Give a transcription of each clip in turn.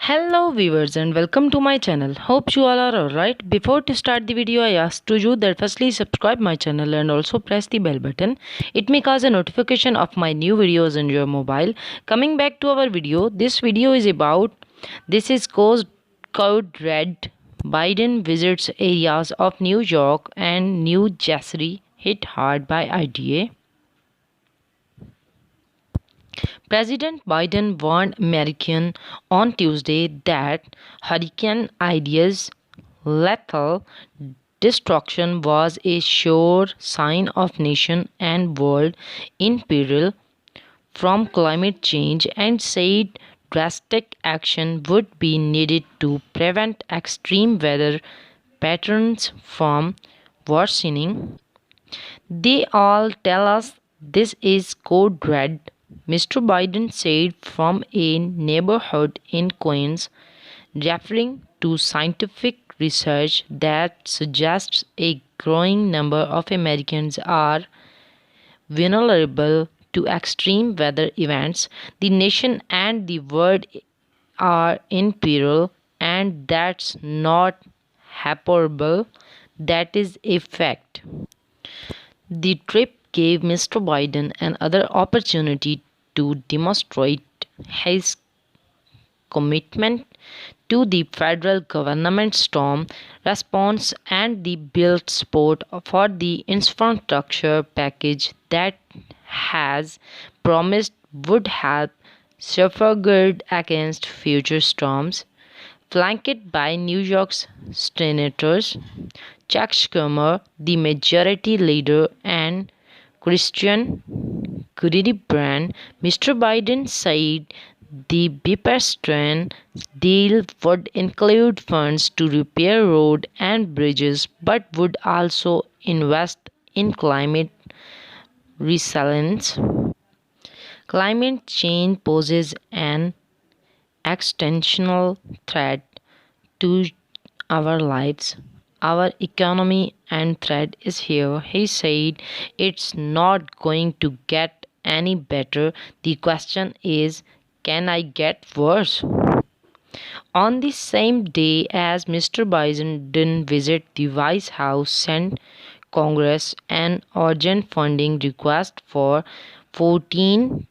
Hello viewers and welcome to my channel. Hope you all are alright. Before to start the video, I ask to you that firstly subscribe my channel and also press the bell button. It may cause a notification of my new videos on your mobile. Coming back to our video, this video is about this is code red. Biden visits areas of New York and New Jersey hit hard by IDA. President Biden warned Americans on Tuesday that Hurricane Ida's lethal destruction was a sure sign of nation and world in peril from climate change and said drastic action would be needed to prevent extreme weather patterns from worsening. They all tell us this is code red, Mr. Biden said from a neighborhood in Queens, referring to scientific research that suggests a growing number of Americans are vulnerable to extreme weather events. The nation and the world are in peril, and that's not hyperbole, that is a fact. The trip gave Mr. Biden another opportunity to demonstrate his commitment to the federal government's storm response and the build support for the infrastructure package that has promised would help safeguard against future storms. Flanked by New York's senators Chuck Schumer, the majority leader, and Kirsten Gillibrand, Mr. Biden said the bipartisan deal would include funds to repair roads and bridges but would also invest in climate resilience. Climate change poses an existential threat to our lives. Our economy and threat is here. He said it's not going to get any better. The question is, can I get worse? On the same day as Mr. Biden visited the White House sent Congress an urgent funding request for 14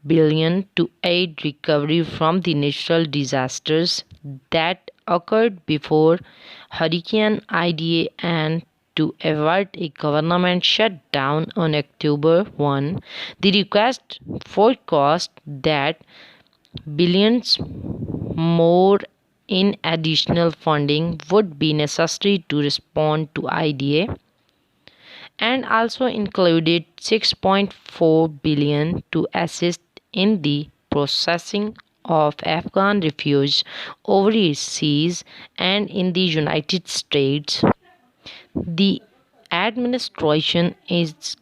billion to aid recovery from the natural disasters that occurred before Hurricane Ida and to avert a government shutdown on October 1. The request forecast that billions more in additional funding would be necessary to respond to Ida and also included 6.4 billion to assist in the processing of Afghan refugees overseas and in the United States. The administration is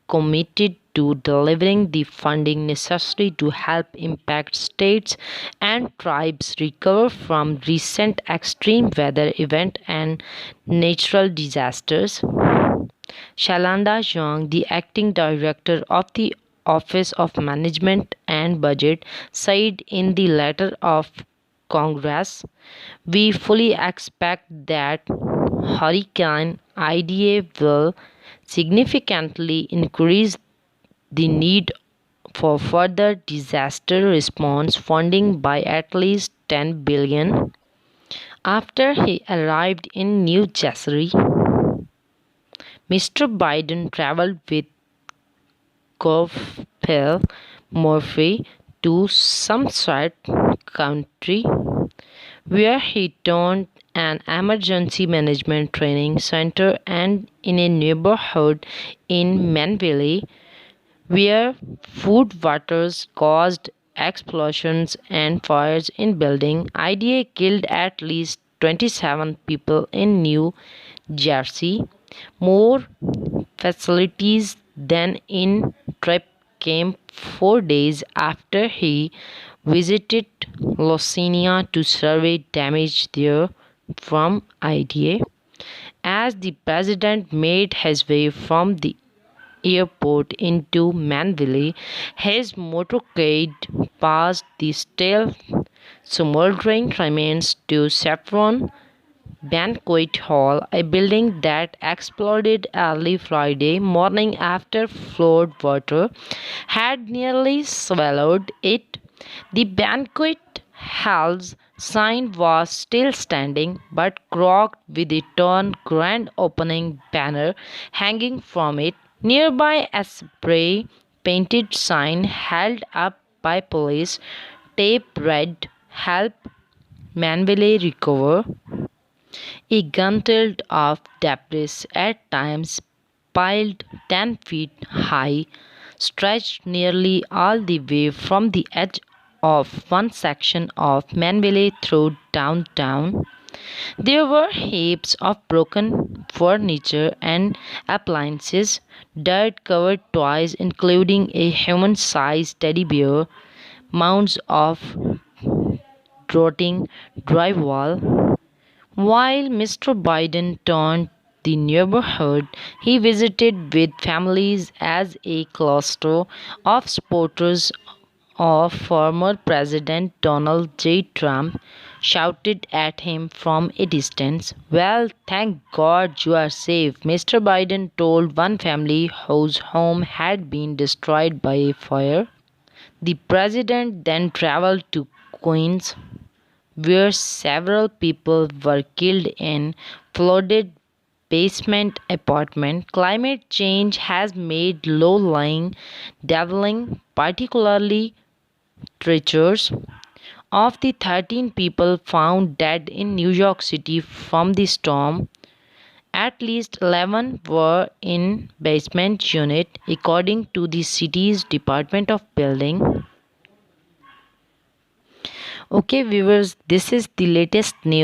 committed to delivering the funding necessary to help impacted states and tribes recover from recent extreme weather events and natural disasters. Shalanda Zhang, the acting director of the Office of Management and Budget, said in the letter of Congress, we fully expect that Hurricane Ida will significantly increase the need for further disaster response funding by at least 10 billion. After he arrived in New Jersey, Mr. Biden traveled with Governor Murphy to Somerset County, where he turned an emergency management training center and in a neighborhood in Manville, where floodwaters caused explosions and fires in buildings. Ida killed at least 27 people in New Jersey. More facilities than in trip came 4 days after he visited Louisiana to survey damage there from Ida. As the president made his way from the airport into Manville, his motorcade passed the smoldering remains to Saffron Banquet Hall, a building that exploded early Friday morning after flood water had nearly swallowed it. The banquet hall's sign was still standing, but cracked with a torn grand opening banner hanging from it. Nearby, a spray painted sign held up by police tape read, "Help Manville recover." A gauntlet of debris, at times piled 10 feet high, stretched nearly all the way from the edge of one section of Manville through downtown. There were heaps of broken furniture and appliances, dirt covered toys, including a human sized teddy bear, mounds of rotting drywall. While Mr. Biden toured the neighborhood, he visited with families as a cluster of supporters of former President Donald J. Trump shouted at him from a distance. "Well, thank God you are safe," Mr. Biden told one family whose home had been destroyed by a fire. The president then traveled to Queens, where several people were killed in flooded basement apartment. Climate change has made low-lying dwelling particularly treacherous. Of the 13 people found dead in New York City from the storm, at least 11 were in basement unit, according to the city's Department of Building. Okay, viewers, this is the latest news.